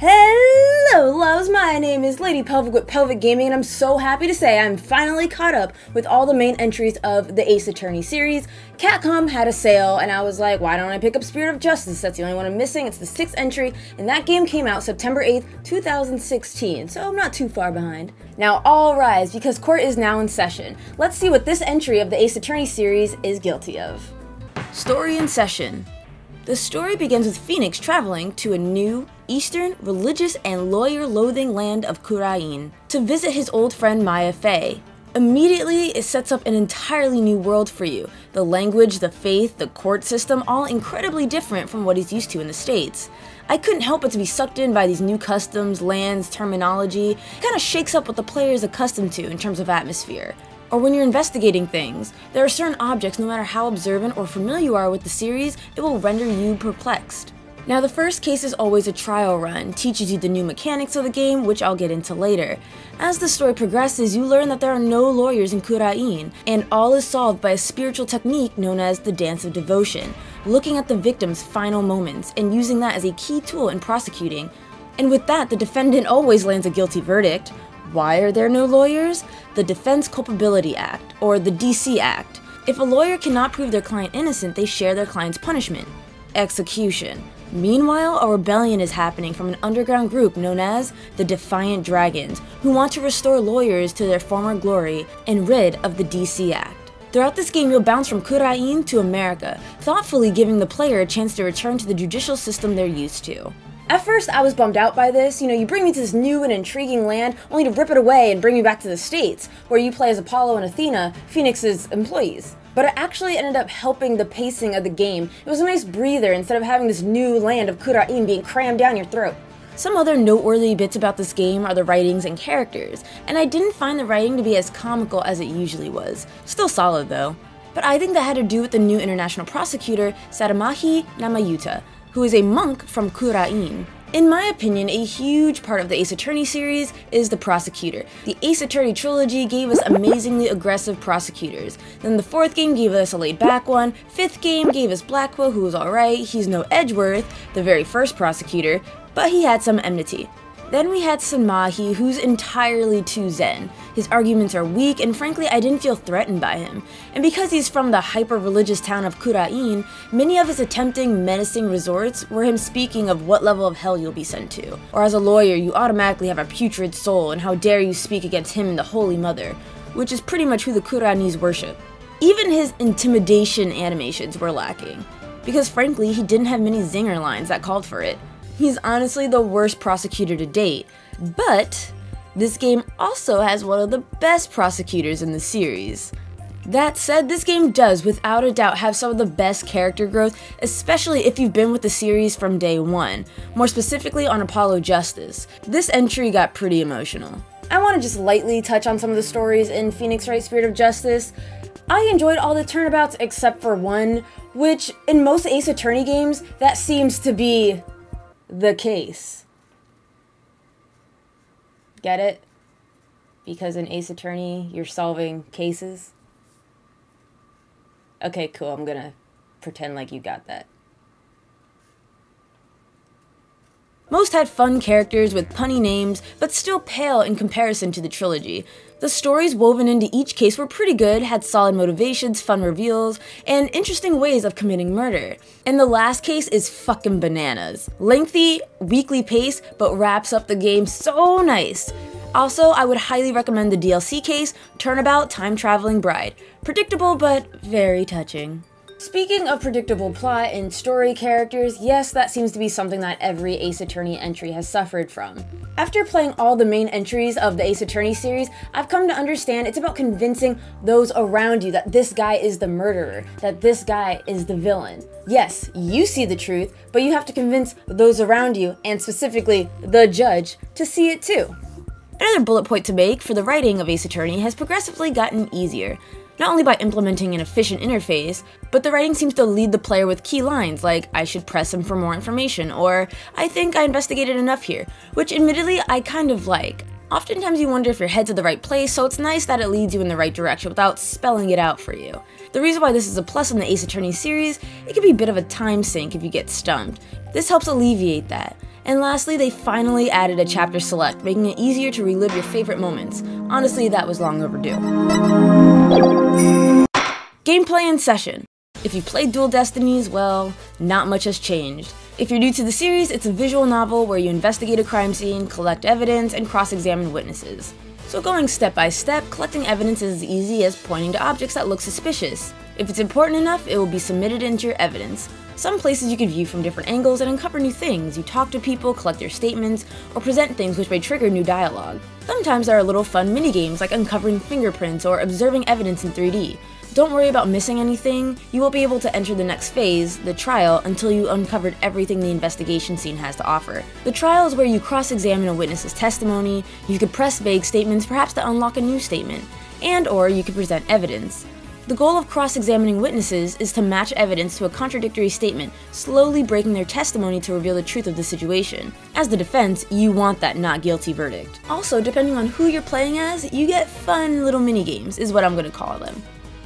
Hello loves, my name is Lady Pelvic with Pelvic Gaming, and I'm so happy to say I'm finally caught up with all the main entries of the Ace Attorney series. Capcom had a sale, and I was like, why don't I pick up Spirit of Justice? That's the only one I'm missing. It's the 6th entry, and that game came out September 8th, 2016, so I'm not too far behind. Now all rise, because court is now in session. Let's see what this entry of the Ace Attorney series is guilty of. Story in session. The story begins with Phoenix traveling to a new, eastern, religious, and lawyer-loathing land of Kurain to visit his old friend Maya Fey. Immediately, it sets up an entirely new world for you. The language, the faith, the court system, all incredibly different from what he's used to in the States. I couldn't help but to be sucked in by these new customs, lands, terminology. It kind of shakes up what the player is accustomed to in terms of atmosphere. Or when you're investigating things, there are certain objects, no matter how observant or familiar you are with the series, it will render you perplexed. Now the first case is always a trial run, teaches you the new mechanics of the game, which I'll get into later. As the story progresses, you learn that there are no lawyers in Kurain, and all is solved by a spiritual technique known as the Dance of Devotion, looking at the victim's final moments and using that as a key tool in prosecuting. And with that, the defendant always lands a guilty verdict. Why are there no lawyers? The Defense Culpability Act, or the DC Act. If a lawyer cannot prove their client innocent, they share their client's punishment. Execution. Meanwhile, a rebellion is happening from an underground group known as the Defiant Dragons, who want to restore lawyers to their former glory and rid of the DC Act. Throughout this game, you'll bounce from Kurain to America, thoughtfully giving the player a chance to return to the judicial system they're used to. At first, I was bummed out by this. You bring me to this new and intriguing land, only to rip it away and bring me back to the States, where you play as Apollo and Athena, Phoenix's employees. But it actually ended up helping the pacing of the game. It was a nice breather instead of having this new land of Kurain being crammed down your throat. Some other noteworthy bits about this game are the writings and characters, and I didn't find the writing to be as comical as it usually was. Still solid though. But I think that had to do with the new international prosecutor, Saramahi Namayuta, who is a monk from Kurain. In my opinion, a huge part of the Ace Attorney series is the prosecutor. The Ace Attorney trilogy gave us amazingly aggressive prosecutors. Then the 4th game gave us a laid-back one, 5th game gave us Blackwell, who was alright. He's no Edgeworth, the very first prosecutor, but he had some enmity. Then we had Sanmahi, who's entirely too zen. His arguments are weak, and frankly, I didn't feel threatened by him. And because he's from the hyper-religious town of Kurain, many of his tempting, menacing resorts were him speaking of what level of hell you'll be sent to. Or as a lawyer, you automatically have a putrid soul, and how dare you speak against him and the Holy Mother, which is pretty much who the Kurainese worship. Even his intimidation animations were lacking, because frankly, he didn't have many zinger lines that called for it. He's honestly the worst prosecutor to date, but this game also has one of the best prosecutors in the series. That said, this game does without a doubt have some of the best character growth, especially if you've been with the series from day one, more specifically on Apollo Justice. This entry got pretty emotional. I want to just lightly touch on some of the stories in Phoenix Wright Spirit of Justice. I enjoyed all the turnabouts except for one, which in most Ace Attorney games, that seems to be the case. Get it? Because in Ace Attorney, you're solving cases? Okay, cool, I'm gonna pretend like you got that. Most had fun characters with punny names, but still pale in comparison to the trilogy. The stories woven into each case were pretty good, had solid motivations, fun reveals, and interesting ways of committing murder. And the last case is fucking bananas. Lengthy, weekly pace, but wraps up the game so nice. Also, I would highly recommend the DLC case, Turnabout Time Traveling Bride. Predictable, but very touching. Speaking of predictable plot and story characters, yes, that seems to be something that every Ace Attorney entry has suffered from. After playing all the main entries of the Ace Attorney series, I've come to understand it's about convincing those around you that this guy is the murderer, that this guy is the villain. Yes, you see the truth, but you have to convince those around you, and specifically the judge, to see it too. Another bullet point to make for the writing of Ace Attorney has progressively gotten easier. Not only by implementing an efficient interface, but the writing seems to lead the player with key lines like, I should press him for more information, or I think I investigated enough here, which admittedly I kind of like. Oftentimes you wonder if your head's at the right place, so it's nice that it leads you in the right direction without spelling it out for you. The reason why this is a plus in the Ace Attorney series, it can be a bit of a time sink if you get stumped. This helps alleviate that. And lastly, they finally added a chapter select, making it easier to relive your favorite moments. Honestly, that was long overdue. Gameplay and session. If you played Dual Destinies, well, not much has changed. If you're new to the series, it's a visual novel where you investigate a crime scene, collect evidence, and cross-examine witnesses. So going step by step, collecting evidence is as easy as pointing to objects that look suspicious. If it's important enough, it will be submitted into your evidence. Some places you can view from different angles and uncover new things. You talk to people, collect their statements, or present things which may trigger new dialogue. Sometimes there are little fun mini-games like uncovering fingerprints or observing evidence in 3D. Don't worry about missing anything. You won't be able to enter the next phase, the trial, until you uncovered everything the investigation scene has to offer. The trial is where you cross-examine a witness's testimony, you could press vague statements perhaps to unlock a new statement, and/or you could present evidence. The goal of cross-examining witnesses is to match evidence to a contradictory statement, slowly breaking their testimony to reveal the truth of the situation. As the defense, you want that not guilty verdict. Also, depending on who you're playing as, you get fun little mini-games, is what I'm gonna call them.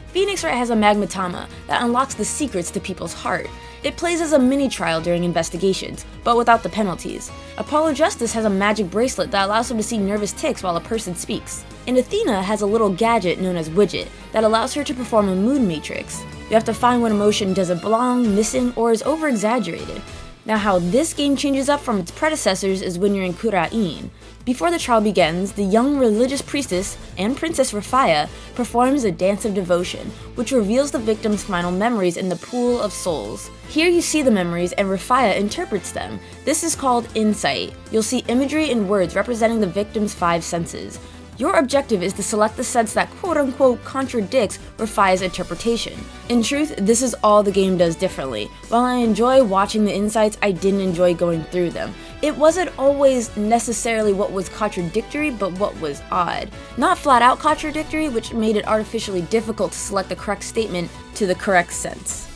Phoenix Wright has a magmatama that unlocks the secrets to people's heart. It plays as a mini-trial during investigations, but without the penalties. Apollo Justice has a magic bracelet that allows him to see nervous tics while a person speaks. And Athena has a little gadget known as Widget that allows her to perform a mood matrix. You have to find what emotion doesn't belong, missing, or is over-exaggerated. Now how this game changes up from its predecessors is when you're in Kura'in. Before the trial begins, the young religious priestess and Princess Rafaya performs a dance of devotion, which reveals the victim's final memories in the pool of souls. Here you see the memories and Rafaya interprets them. This is called insight. You'll see imagery and words representing the victim's 5 senses. Your objective is to select the sense that quote-unquote contradicts Rafaya's interpretation. In truth, this is all the game does differently. While I enjoy watching the insights, I didn't enjoy going through them. It wasn't always necessarily what was contradictory, but what was odd. Not flat out contradictory, which made it artificially difficult to select the correct statement to the correct sense.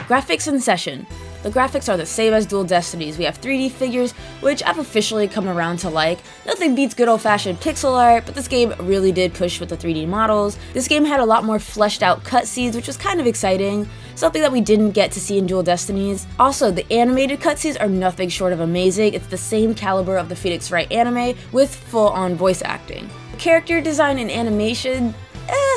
Graphics and session. The graphics are the same as Dual Destinies. We have 3D figures, which I've officially come around to like. Nothing beats good old-fashioned pixel art, but this game really did push with the 3D models. This game had a lot more fleshed out cutscenes, which was kind of exciting, something that we didn't get to see in Dual Destinies. Also, the animated cutscenes are nothing short of amazing. It's the same caliber of the Phoenix Wright anime with full-on voice acting. Character design and animation,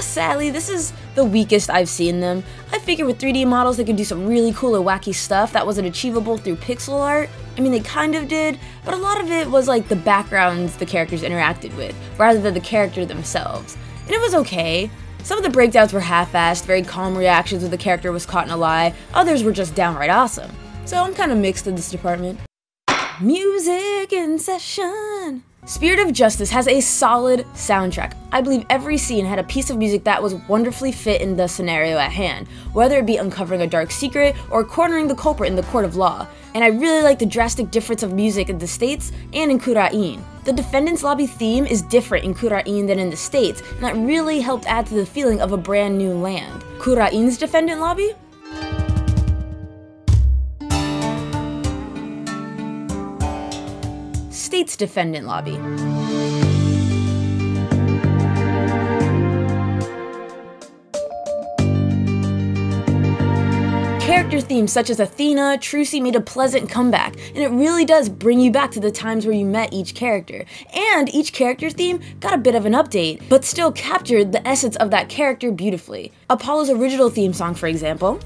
sadly, this is the weakest I've seen them. I figured with 3D models they could do some really cool and wacky stuff that wasn't achievable through pixel art. I mean, they kind of did, but a lot of it was like the backgrounds the characters interacted with, rather than the character themselves. And it was okay. Some of the breakdowns were half-assed, very calm reactions when the character was caught in a lie. Others were just downright awesome. So I'm kind of mixed in this department. Music in session. Spirit of Justice has a solid soundtrack. I believe every scene had a piece of music that was wonderfully fit in the scenario at hand, whether it be uncovering a dark secret or cornering the culprit in the court of law. And I really like the drastic difference of music in the States and in Kura'in. The defendant's lobby theme is different in Kura'in than in the States, and that really helped add to the feeling of a brand new land. Kura'in's defendant lobby? State's defendant lobby. Character themes such as Athena, Trucy made a pleasant comeback, and it really does bring you back to the times where you met each character. And each character theme got a bit of an update, but still captured the essence of that character beautifully. Apollo's original theme song, for example.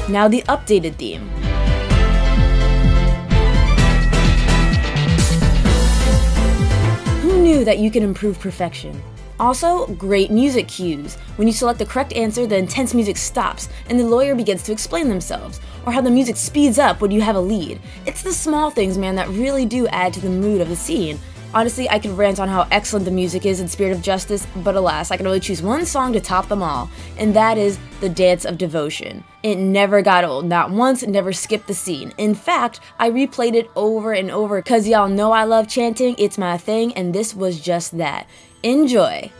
Now the updated theme. Who knew that you can improve perfection? Also, great music cues. When you select the correct answer, the intense music stops and the lawyer begins to explain themselves, or how the music speeds up when you have a lead. It's the small things, man, that really do add to the mood of the scene. Honestly, I could rant on how excellent the music is in Spirit of Justice, but alas, I can only choose one song to top them all, and that is The Dance of Devotion. It never got old, not once, never skipped the scene. In fact, I replayed it over and over, cause y'all know I love chanting, it's my thing, and this was just that. Enjoy!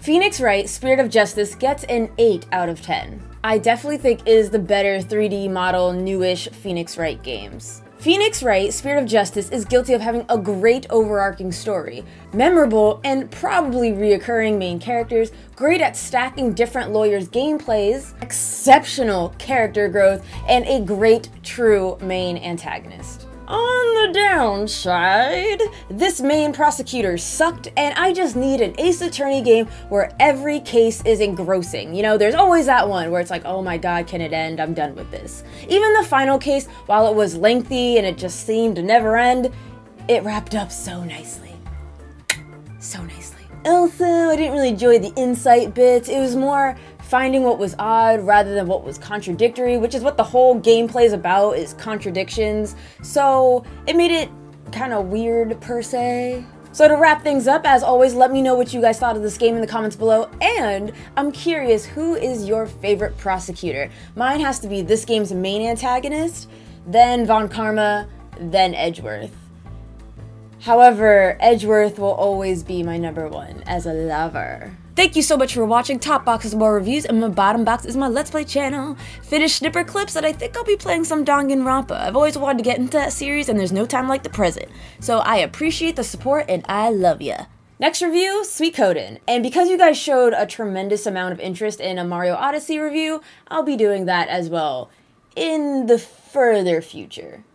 Phoenix Wright, Spirit of Justice gets an 8 out of 10. I definitely think is the better 3D model, newish Phoenix Wright games. Phoenix Wright, Spirit of Justice is guilty of having a great overarching story, memorable and probably reoccurring main characters, great at stacking different lawyers' gameplays, exceptional character growth, and a great true main antagonist. On the downside, this main prosecutor sucked, and I just need an Ace Attorney game where every case is engrossing. You know, there's always that one where it's like, oh my god, can it end? I'm done with this. Even the final case, while it was lengthy and it just seemed to never end, it wrapped up so nicely. So nicely. Also, I didn't really enjoy the insight bits. It was more finding what was odd rather than what was contradictory, which is what the whole gameplay is about, is contradictions. So it made it kind of weird per se. So to wrap things up, as always, let me know what you guys thought of this game in the comments below, and I'm curious, who is your favorite prosecutor? Mine has to be this game's main antagonist, then Von Karma, then Edgeworth. However, Edgeworth will always be my #1 as a lover. Thank you so much for watching. Top box is more reviews, and my bottom box is my Let's Play channel. Finished snipper clips that I think I'll be playing some Danganronpa. I've always wanted to get into that series, and there's no time like the present. So I appreciate the support, and I love ya. Next review, Suikoden. And because you guys showed a tremendous amount of interest in a Mario Odyssey review, I'll be doing that as well in the further future.